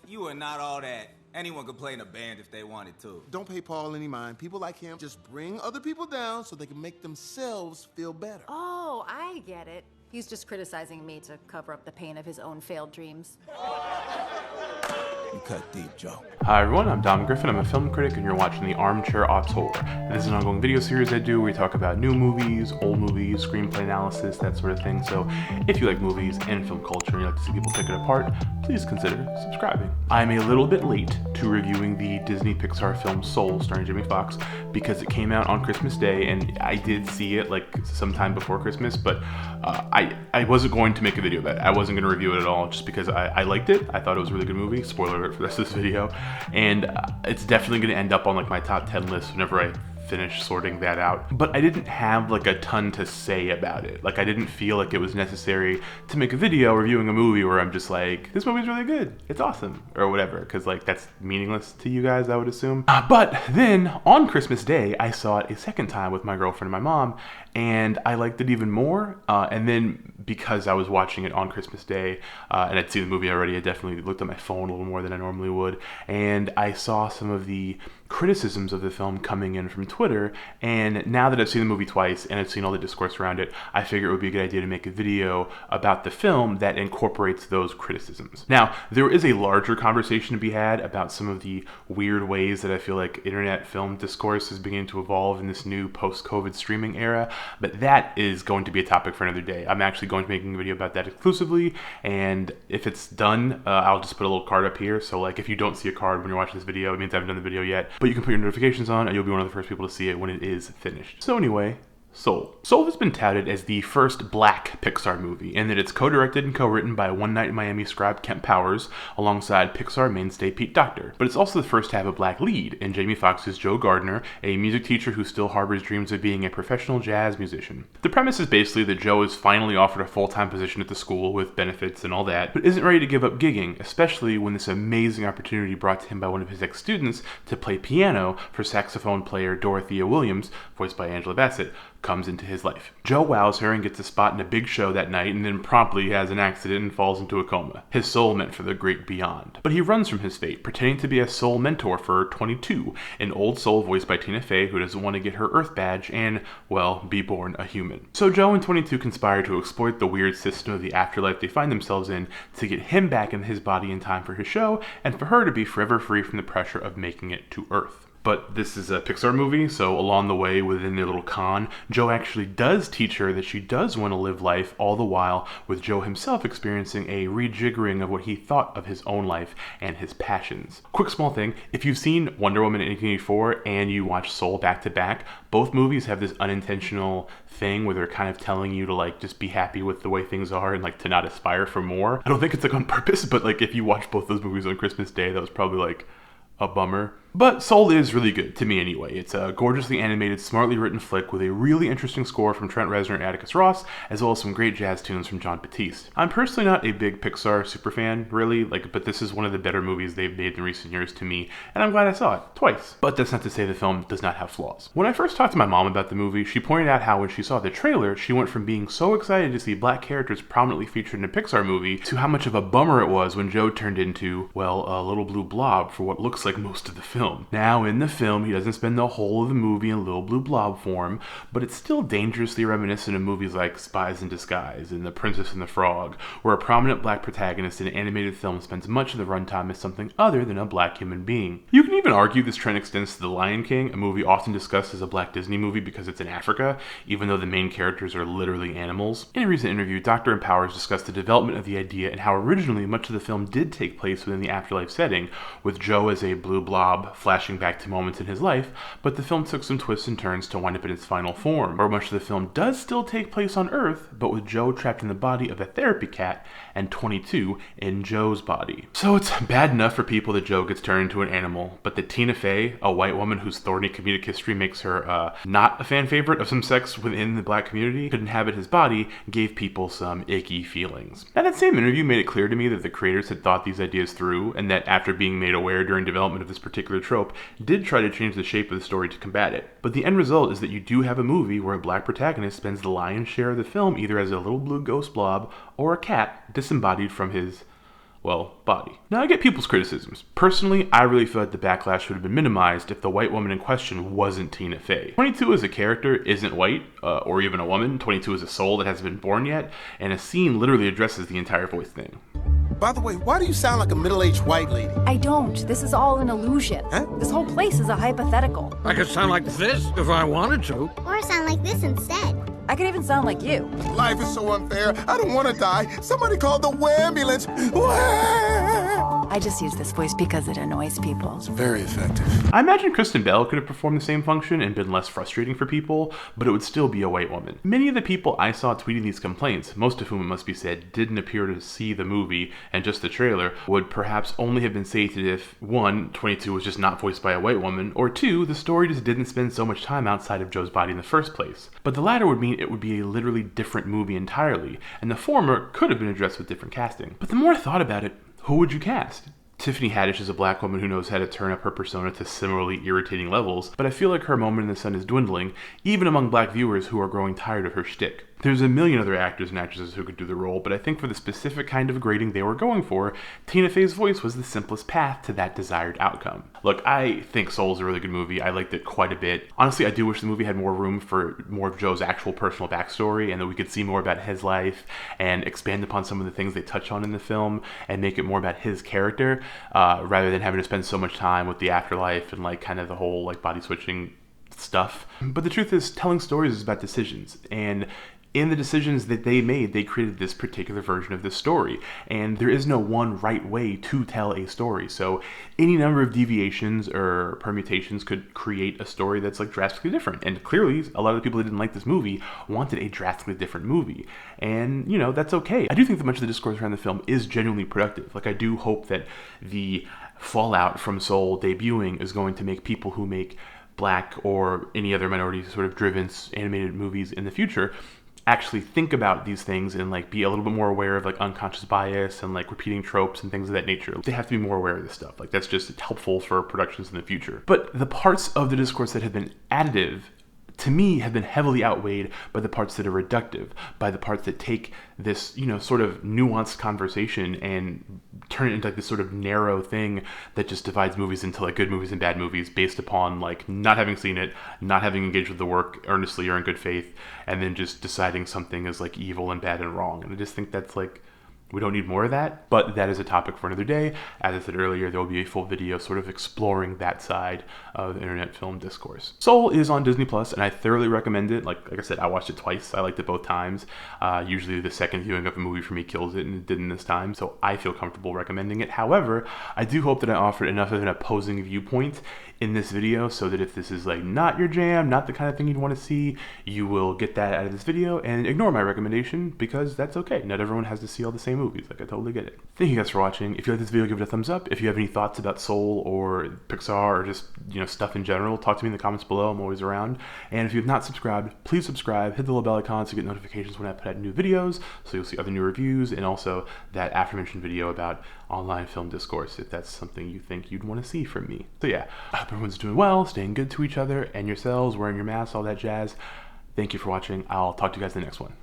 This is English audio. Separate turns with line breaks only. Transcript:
You are not all that. Anyone could play in a band if they wanted to.
Don't pay Paul any mind. People like him just bring other people down so they can make themselves feel better.
Oh, I get it. He's just criticizing me to cover up the pain of his own failed dreams.
You cut deep, Joe.
Hi everyone, I'm Dom Griffin. I'm a film critic and you're watching the Armchair Auteur. This is an ongoing video series I do where we talk about new movies, old movies, screenplay analysis, that sort of thing. So if you like movies and film culture and you like to see people pick it apart, please consider subscribing. I'm a little bit late to reviewing the Disney Pixar film Soul starring Jamie Foxx because it came out on Christmas Day and I did see it like sometime before Christmas, but I wasn't going to make a video about it. I wasn't going to review it at all just because I liked it. I thought it was a really good movie. Spoiler alert for the rest of this video. And it's definitely going to end up on like my top 10 list whenever I finish sorting that out. But I didn't have like a ton to say about it. Like I didn't feel like it was necessary to make a video reviewing a movie where I'm just like, this movie's really good, it's awesome, or whatever, because like that's meaningless to you guys, I would assume. But then on Christmas Day, I saw it a second time with my girlfriend and my mom, and I liked it even more. And then because I was watching it on Christmas Day, and I'd seen the movie already, I definitely looked at my phone a little more than I normally would, and I saw some of the criticisms of the film coming in from Twitter, and now that I've seen the movie twice and I've seen all the discourse around it, I figure it would be a good idea to make a video about the film that incorporates those criticisms. Now, there is a larger conversation to be had about some of the weird ways that I feel like internet film discourse is beginning to evolve in this new post-COVID streaming era, but that is going to be a topic for another day. I'm actually going to be making a video about that exclusively, and if it's done, I'll just put a little card up here, so like if you don't see a card when you're watching this video, it means I haven't done the video yet, but you can put your notifications on and you'll be one of the first people to see it when it is finished. So anyway, Soul. Soul has been touted as the first black Pixar movie, and that it's co-directed and co-written by One Night in Miami scribe Kemp alongside Pixar mainstay Pete Docter. But it's also the first to have a black lead in Jamie Foxx's Joe Gardner, a music teacher who still harbors dreams of being a professional jazz musician. The premise is basically that Joe is finally offered a full-time position at the school with benefits and all that, but isn't ready to give up gigging, especially when this amazing opportunity brought to him by one of his ex-students to play piano for saxophone player Dorothea Williams, voiced by Angela Bassett, comes into his life. Joe wows her and gets a spot in a big show that night, and then promptly has an accident and falls into a coma. His soul meant for the great beyond. But he runs from his fate, pretending to be a soul mentor for 22, an old soul voiced by Tina Fey who doesn't want to get her Earth badge and, well, be born a human. So Joe and 22 conspire to exploit the weird system of the afterlife they find themselves in to get him back in his body in time for his show, and for her to be forever free from the pressure of making it to Earth. But this is a Pixar movie, so along the way within their little con, Joe actually does teach her that she does want to live life, all the while with Joe himself experiencing a rejiggering of what he thought of his own life and his passions. Quick small thing, if you've seen Wonder Woman 1884 and you watch Soul back to back, both movies have this unintentional thing where they're kind of telling you to like just be happy with the way things are and like to not aspire for more. I don't think it's like on purpose, but like if you watch both those movies on Christmas Day, that was probably like a bummer. But Soul is really good, to me anyway. It's a gorgeously animated, smartly written flick with a really interesting score from Trent Reznor and Atticus Ross, as well as some great jazz tunes from Jon Batiste. I'm personally not a big Pixar superfan, really, but this is one of the better movies they've made in recent years to me, and I'm glad I saw it, twice. But that's not to say the film does not have flaws. When I first talked to my mom about the movie, she pointed out how when she saw the trailer, she went from being so excited to see black characters prominently featured in a Pixar movie, to how much of a bummer it was when Joe turned into, well, a little blue blob for what looks like most of the film. Now, in the film, he doesn't spend the whole of the movie in little blue blob form, but it's still dangerously reminiscent of movies like Spies in Disguise and The Princess and the Frog, where a prominent black protagonist in an animated film spends much of the runtime as something other than a black human being. You can even argue this trend extends to The Lion King, a movie often discussed as a black Disney movie because it's in Africa, even though the main characters are literally animals. In a recent interview, Docter and Powers discussed the development of the idea and how originally much of the film did take place within the afterlife setting, with Joe as a blue blob flashing back to moments in his life, but the film took some twists and turns to wind up in its final form, where much of the film does still take place on Earth, but with Joe trapped in the body of a therapy cat and 22 in Joe's body. So it's bad enough for people that Joe gets turned into an animal, but that Tina Fey, a white woman whose thorny comedic history makes her not a fan favorite of some sex within the black community, could inhabit his body, gave people some icky feelings. Now, that same interview made it clear to me that the creators had thought these ideas through, and that after being made aware during development of this particular trope, did try to change the shape of the story to combat it. But the end result is that you do have a movie where a black protagonist spends the lion's share of the film either as a little blue ghost blob or a cat disembodied from his well, body. Now I get people's criticisms. Personally, I really feel like the backlash would have been minimized if the white woman in question wasn't Tina Fey. 22 as a character isn't white, or even a woman. 22 is a soul that hasn't been born yet, and a scene literally addresses the entire voice thing.
By the way, why do you sound like a middle-aged white lady?
I don't. This is all an illusion.
Huh?
This whole place is a hypothetical.
I could sound like this if I wanted to.
Or sound like this instead.
I could even sound like you.
Life is so unfair. I don't want to die. Somebody call the ambulance.
I just use this voice because it annoys people.
It's very effective.
I imagine Kristen Bell could have performed the same function and been less frustrating for people, but it would still be a white woman. Many of the people I saw tweeting these complaints, most of whom it must be said didn't appear to see the movie and just the trailer, would perhaps only have been sated if 1, 22 was just not voiced by a white woman, or 2, the story just didn't spend so much time outside of Joe's body in the first place. But the latter would mean it would be a literally different movie entirely, and the former could have been addressed with different casting. But the more I thought about it, who would you cast? Tiffany Haddish is a black woman who knows how to turn up her persona to similarly irritating levels, but I feel like her moment in the sun is dwindling, even among black viewers who are growing tired of her shtick. There's a million other actors and actresses who could do the role, but I think for the specific kind of grading they were going for, Tina Fey's voice was the simplest path to that desired outcome. Look, I think Soul is a really good movie. I liked it quite a bit. Honestly, I do wish the movie had more room for more of Joe's actual personal backstory and that we could see more about his life and expand upon some of the things they touch on in the film and make it more about his character, rather than having to spend so much time with the afterlife and like kind of the whole like body switching stuff. But the truth is, telling stories is about decisions, and in the decisions that they made, they created this particular version of this story, and there is no one right way to tell a story. So any number of deviations or permutations could create a story that's like drastically different. And clearly, a lot of the people that didn't like this movie wanted a drastically different movie, and you know, that's okay. I do think that much of the discourse around the film is genuinely productive. Like, I do hope that the fallout from Soul debuting is going to make people who make black or any other minority sort of driven animated movies in the future actually think about these things and like be a little bit more aware of like unconscious bias and like repeating tropes and things of that nature. They have to be more aware of this stuff. Like, that's just helpful for productions in the future. But the parts of the discourse that have been additive to me have been heavily outweighed by the parts that are reductive, by the parts that take this, you know, sort of nuanced conversation and turn it into like this sort of narrow thing that just divides movies into like good movies and bad movies based upon like not having seen it, not having engaged with the work earnestly or in good faith, and then just deciding something is like evil and bad and wrong. And I just think that's like, we don't need more of that, but that is a topic for another day. As I said earlier, there will be a full video sort of exploring that side of internet film discourse. Soul is on Disney Plus, and I thoroughly recommend it. Like I said, I watched it twice. I liked it both times. Usually the second viewing of a movie for me kills it, and it didn't this time, so I feel comfortable recommending it. However, I do hope that I offered enough of an opposing viewpoint in this video so that if this is like not your jam, not the kind of thing you'd want to see, you will get that out of this video and ignore my recommendation, because that's okay. Not everyone has to see all the same movies. Like, I totally get it. Thank you guys for watching. If you like this video, give it a thumbs up. If you have any thoughts about Soul or Pixar or just, you know, stuff in general, talk to me in the comments below. I'm always around. And if you have not subscribed, please subscribe. Hit the little bell icon so you get notifications when I put out new videos, so you'll see other new reviews, and also that aforementioned video about online film discourse, if that's something you think you'd want to see from me. So yeah, I hope everyone's doing well, staying good to each other and yourselves, wearing your masks, all that jazz. Thank you for watching. I'll talk to you guys in the next one.